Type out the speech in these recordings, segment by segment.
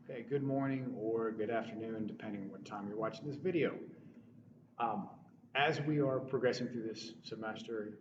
Okay, good morning or good afternoon, depending on what time you're watching this video. Um, as we are progressing through this semester,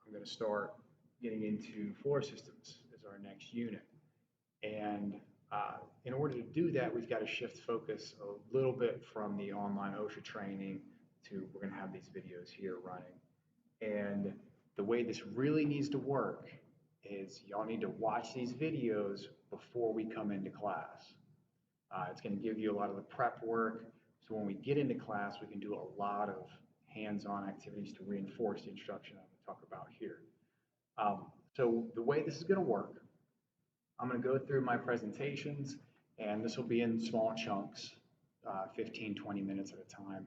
I'm going to start getting into floor systems as our next unit. And in order to do that, we've got to shift focus a little bit from the online OSHA training to we're going to have these videos here running. And the way this really needs to work is y'all need to watch these videos before we come into class. It's going to give you a lot of the prep work. So when we get into class, we can do a lot of hands-on activities to reinforce the instruction I'm going to talk about here. So the way this is going to work, I'm going to go through my presentations, and this will be in small chunks, 15, 20 minutes at a time.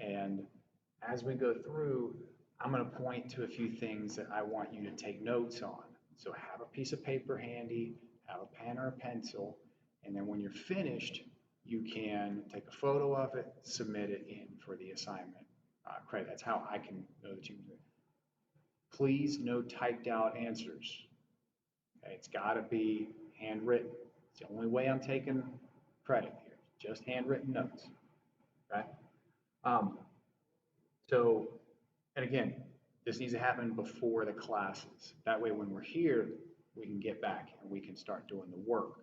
And as we go through, I'm going to point to a few things that I want you to take notes on. So have a piece of paper handy, have a pen or a pencil, and then when you're finished, you can take a photo of it, submit it in for the assignment credit. That's how I can know that you can do it. Please, no typed out answers. Okay, it's got to be handwritten. It's the only way I'm taking credit here. Just handwritten notes. Okay. And again, this needs to happen before the classes. That way, when we're here, we can get back and we can start doing the work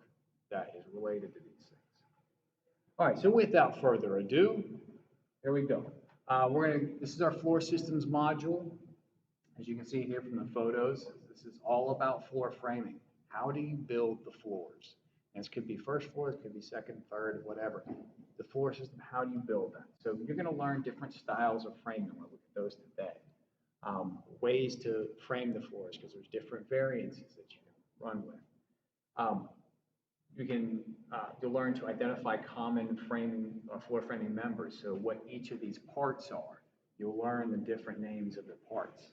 that is related to these things. All right, so without further ado, here we go. This is our floor systems module. As you can see here from the photos, this is all about floor framing. How do you build the floors? And this could be first floor, it could be second, third, whatever. The floor system, how do you build that? So you're going to learn different styles of framing. We'll look at those today. Ways to frame the floors, because there's different variances that you can run with. You'll learn to identify common framing or floor framing members. So what each of these parts are. You'll learn the different names of the parts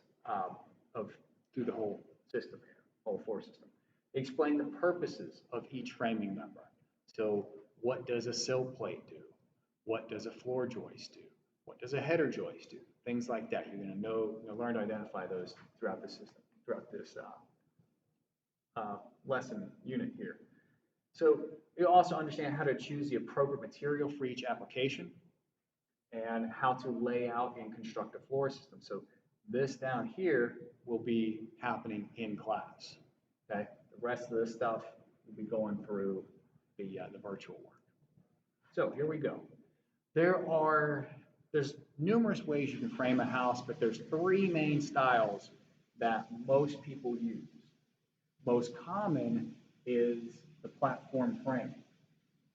through the whole system here, whole floor system. Explain the purposes of each framing member. So what does a sill plate do? What does a floor joist do? What does a header joist do? Things like that. You're going to learn to identify those throughout the system, throughout this lesson unit here. So you'll also understand how to choose the appropriate material for each application and how to lay out and construct a floor system. So this down here will be happening in class. Okay, the rest of this stuff will be going through the virtual work. So here we go. There's numerous ways you can frame a house, but there's three main styles that most people use. Most common is the platform frame.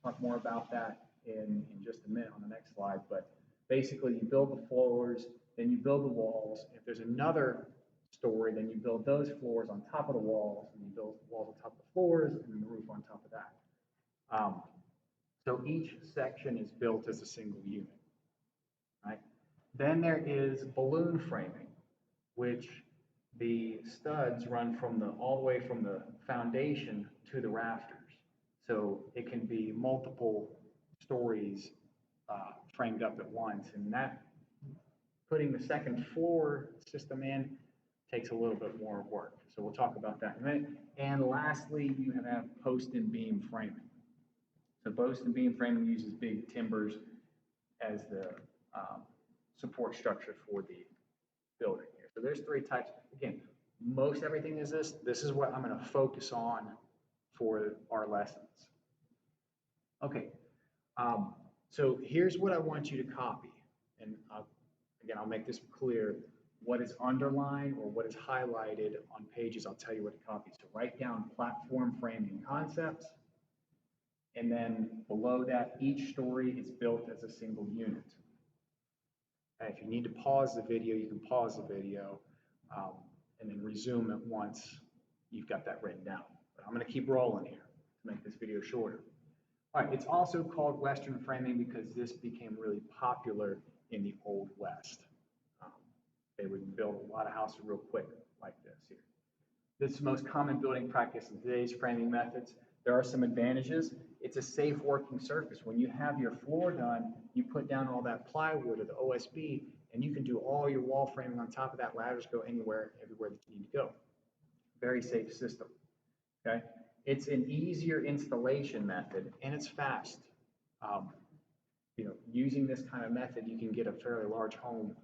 Talk more about that in just a minute on the next slide, but basically you build the floors, then you build the walls. If there's another story, then you build those floors on top of the walls, and you build the walls on top of the floors, and then the roof on top of that. So each section is built as a single unit. Right? Then there is balloon framing, which the studs run all the way from the foundation to the rafters. So it can be multiple stories framed up at once, and that putting the second floor system in takes a little bit more work. So we'll talk about that in a minute. And lastly, you have post and beam framing. So post and beam framing uses big timbers as the support structure for the building here. So there's three types. Again, most everything is this. This is what I'm going to focus on for our lessons. Okay, so here's what I want you to copy. And again, I'll make this clear. What is underlined or what is highlighted on pages, I'll tell you what to copy. So write down platform framing concepts. And then below that, each story is built as a single unit. And if you need to pause the video, you can pause the video and then resume it once you've got that written down. But I'm going to keep rolling here to make this video shorter. All right, it's also called Western framing because this became really popular in the Old West. They would build a lot of houses real quick like this here. This is the most common building practice in today's framing methods. There are some advantages. It's a safe working surface. When you have your floor done, you put down all that plywood or the OSB, and you can do all your wall framing on top of that. Ladders go anywhere, everywhere that you need to go. Very safe system. Okay. It's an easier installation method and it's fast. Um, using this kind of method, you can get a fairly large home,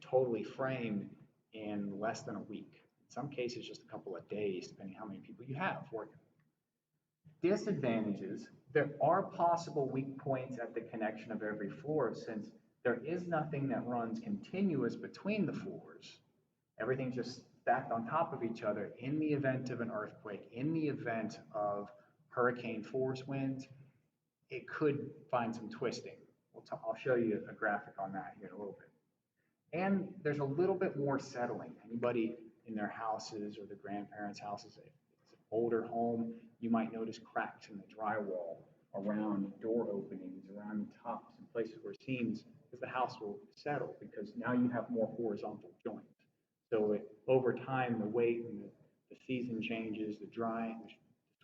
totally framed in less than a week. In some cases, just a couple of days, depending how many people you have working. Disadvantages, there are possible weak points at the connection of every floor since there is nothing that runs continuous between the floors. Everything's just stacked on top of each other in the event of an earthquake, in the event of hurricane force winds, it could find some twisting. I'll show you a graphic on that here in a little bit. And there's a little bit more settling. Anybody in their houses or the grandparents' houses, if it's an older home, you might notice cracks in the drywall around door openings, around tops and places where seams, because the house will settle because now you have more horizontal joints. So over time, the weight and the season changes, the drying, the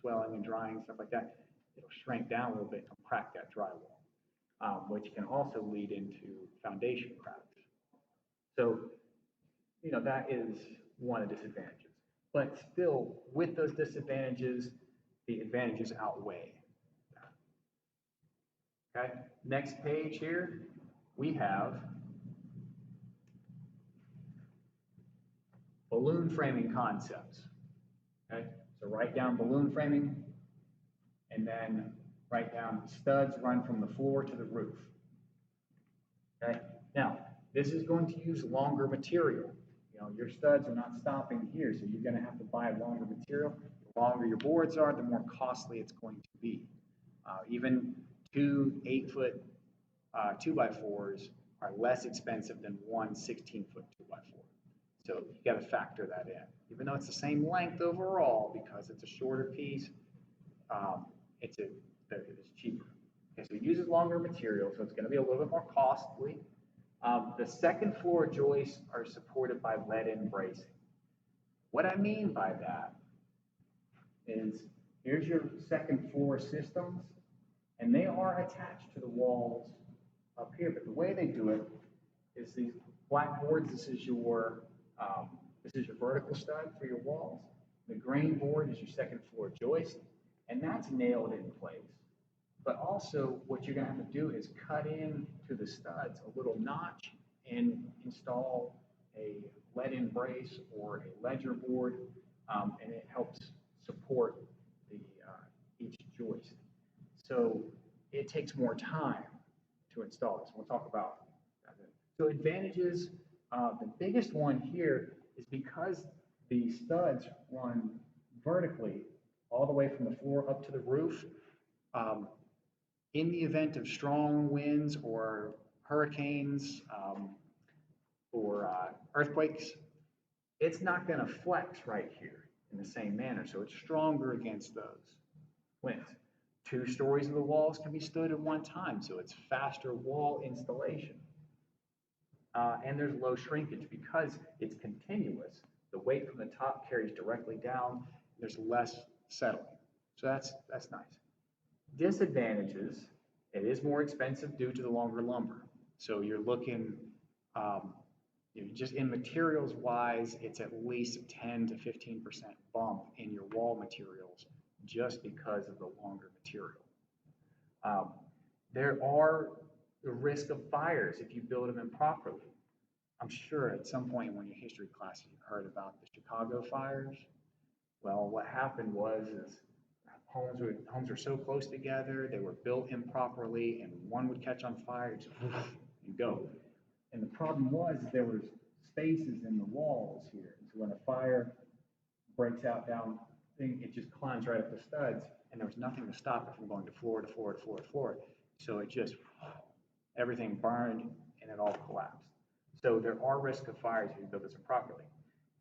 swelling and drying, stuff like that, it'll shrink down a little bit and crack that drywall, which can also lead into foundation cracks. So, that is one of the disadvantages. But still, with those disadvantages, the advantages outweigh that. Okay, next page here, we have balloon framing concepts. Okay, so write down balloon framing and then write down studs run from the floor to the roof. Okay, now this is going to use longer material. Your studs are not stopping here, so you're going to have to buy longer material. The longer your boards are, the more costly it's going to be. Even two 8-foot 2x4s are less expensive than one 16-foot 2x4. So you got to factor that in. Even though it's the same length overall, because it's a shorter piece, it's cheaper. Okay, so it uses longer material, so it's going to be a little bit more costly. The second floor joists are supported by lead-in bracing. What I mean by that is here's your second floor systems, and they are attached to the walls up here. But the way they do it is these black boards. This is your vertical stud for your walls. The grain board is your second floor joist, and that's nailed in place. But also what you're going to have to do is cut in to the studs a little notch and install a lead-in brace or a ledger board, and it helps support each joist. So it takes more time to install this. We'll talk about that. So advantages, the biggest one here is because the studs run vertically all the way from the floor up to the roof. In the event of strong winds or hurricanes or earthquakes, it's not going to flex right here in the same manner. So it's stronger against those winds. 2 stories of the walls can be stood at one time, so it's faster wall installation. And there's low shrinkage because it's continuous. The weight from the top carries directly down. There's less settling. So that's nice. Disadvantages, it is more expensive due to the longer lumber. So you're looking, just in materials wise, it's at least a 10 to 15% bump in your wall materials just because of the longer material. There are the risk of fires if you build them improperly. I'm sure at some point in your history class you heard about the Chicago fires. Well, what happened was homes were so close together, they were built improperly, and one would catch on fire and go. And the problem was there was spaces in the walls here. So when a fire breaks out down, it just climbs right up the studs, and there was nothing to stop it from going to floor to floor to floor to floor. So it just, everything burned and it all collapsed. So there are risks of fires if you build this improperly.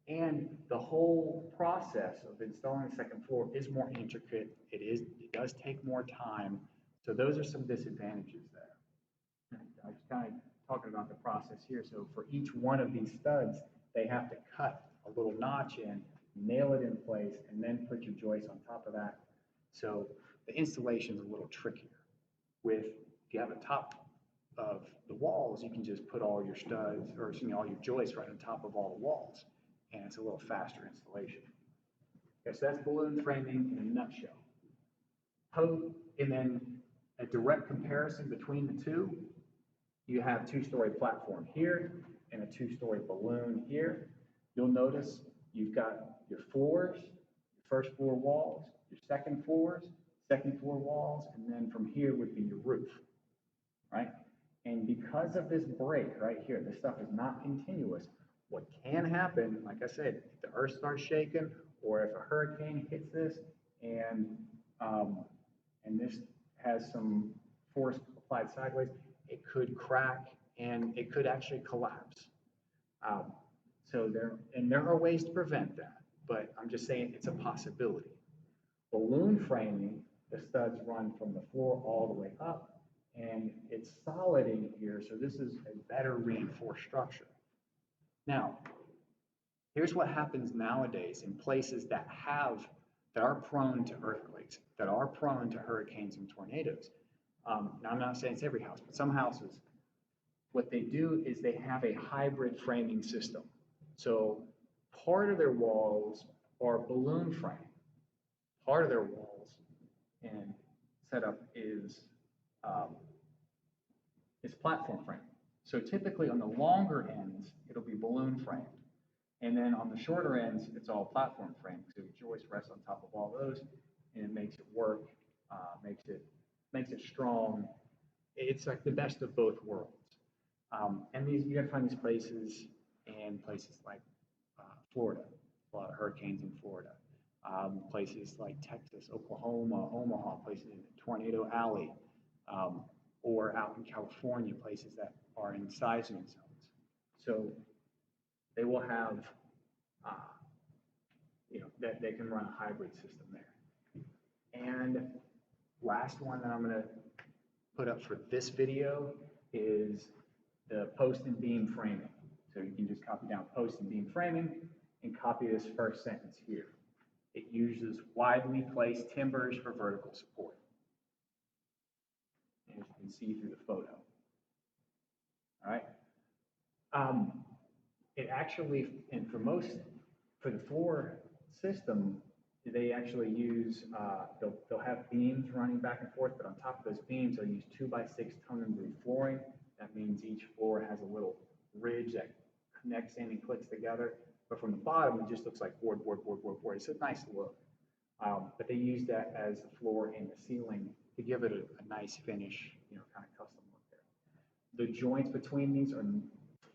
And the whole process of installing the second floor is more intricate. It does take more time. So those are some disadvantages there. I was kind of talking about the process here. So for each one of these studs, they have to cut a little notch in, nail it in place, and then put your joist on top of that. So the installation is a little trickier. If you have a top of the walls, you can just put all your studs, all your joists right on top of all the walls, and it's a little faster installation. Okay, so that's balloon framing in a nutshell. And then a direct comparison between the two, you have two-story platform here and a two-story balloon here. You'll notice you've got your floors, your first floor walls, your second floor walls, and then from here would be your roof, right? And because of this break right here, this stuff is not continuous. What can happen, like I said, if the earth starts shaking, or if a hurricane hits this, and this has some force applied sideways, it could crack and it could actually collapse. So there are ways to prevent that, but I'm just saying it's a possibility. Balloon framing, the studs run from the floor all the way up, and it's solid in here, so this is a better reinforced structure. Now, here's what happens nowadays in places that are prone to earthquakes, that are prone to hurricanes and tornadoes. Now, I'm not saying it's every house, but some houses, what they do is they have a hybrid framing system. So part of their walls are balloon frame. Part of their walls and setup is platform frame. So typically on the longer ends, it'll be balloon framed. And then on the shorter ends, it's all platform frame. So the joist rests on top of all those, and it makes it work, makes it strong. It's like the best of both worlds. And you gotta find these places in places like Florida, a lot of hurricanes in Florida. Places like Texas, Oklahoma, Omaha, places in Tornado Alley, or out in California, places that are in seismic zones. So they will have, that they can run a hybrid system there. And last one that I'm going to put up for this video is the post and beam framing. So you can just copy down post and beam framing and copy this first sentence here. It uses widely placed timbers for vertical support. As you can see through the photo. All right. It actually, and for the floor system, they actually use, they'll have beams running back and forth, but on top of those beams, they'll use 2x6 tongue and groove flooring. That means each floor has a little ridge that connects in and clicks together. But from the bottom, it just looks like board. It's a nice look. But they use that as the floor and the ceiling to give it a nice finish, kind of custom look there. The joints between these are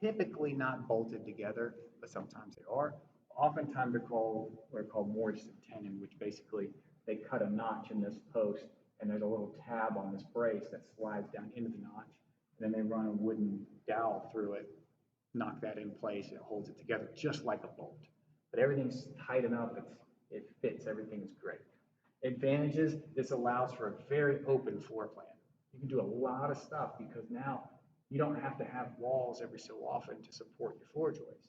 typically not bolted together, but sometimes they are. Oftentimes they're called Mortise and Tenon, which basically they cut a notch in this post, and there's a little tab on this brace that slides down into the notch, and then they run a wooden dowel through it, knock that in place, and it holds it together just like a bolt. But everything's tight enough, it fits, everything is great. Advantages, this allows for a very open floor plan. You can do a lot of stuff because now you don't have to have walls every so often to support your floor joist.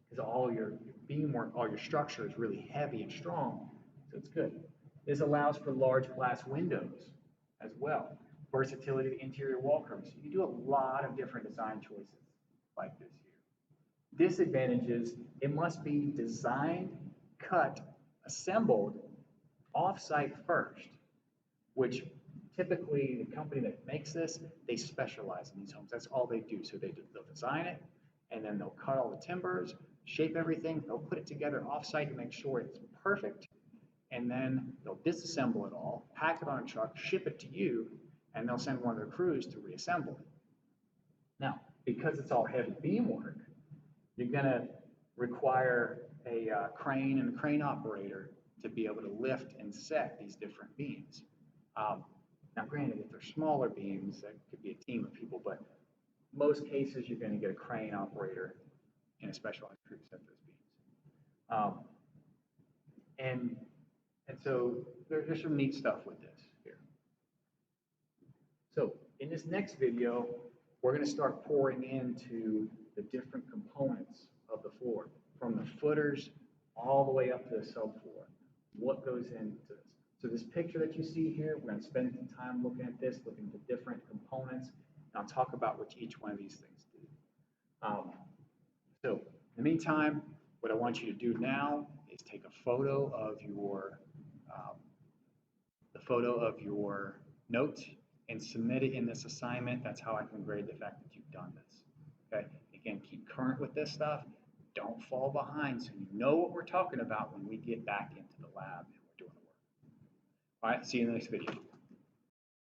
Because all your beam work, all your structure is really heavy and strong, so it's good. This allows for large glass windows as well. Versatility of interior wall curves. You can do a lot of different design choices like this here. Disadvantages, it must be designed, cut, assembled off-site first, which typically the company that makes this, they specialize in these homes. That's all they do. So they'll design it, and then they'll cut all the timbers, shape everything, they'll put it together off-site to make sure it's perfect, and then they'll disassemble it all, pack it on a truck, ship it to you, and they'll send one of their crews to reassemble it. Now, because it's all heavy beam work, you're going to require a crane and a crane operator to be able to lift and set these different beams. Now, granted, if they're smaller beams, that could be a team of people, but most cases you're going to get a crane operator and a specialized crew to set those beams. And so there's some neat stuff with this here. So in this next video, we're going to start pouring into the different components of the floor, from the footers all the way up to the subfloor. What goes into this? So this picture that you see here, we're going to spend some time looking at this, looking at the different components, and I'll talk about what each one of these things do. So in the meantime, what I want you to do now is take a photo of your notes and submit it in this assignment. That's how I can grade the fact that you've done this. Okay. Again, keep current with this stuff. Don't fall behind, so you know what we're talking about when we get back into the lab and we're doing the work. All right. See you in the next video.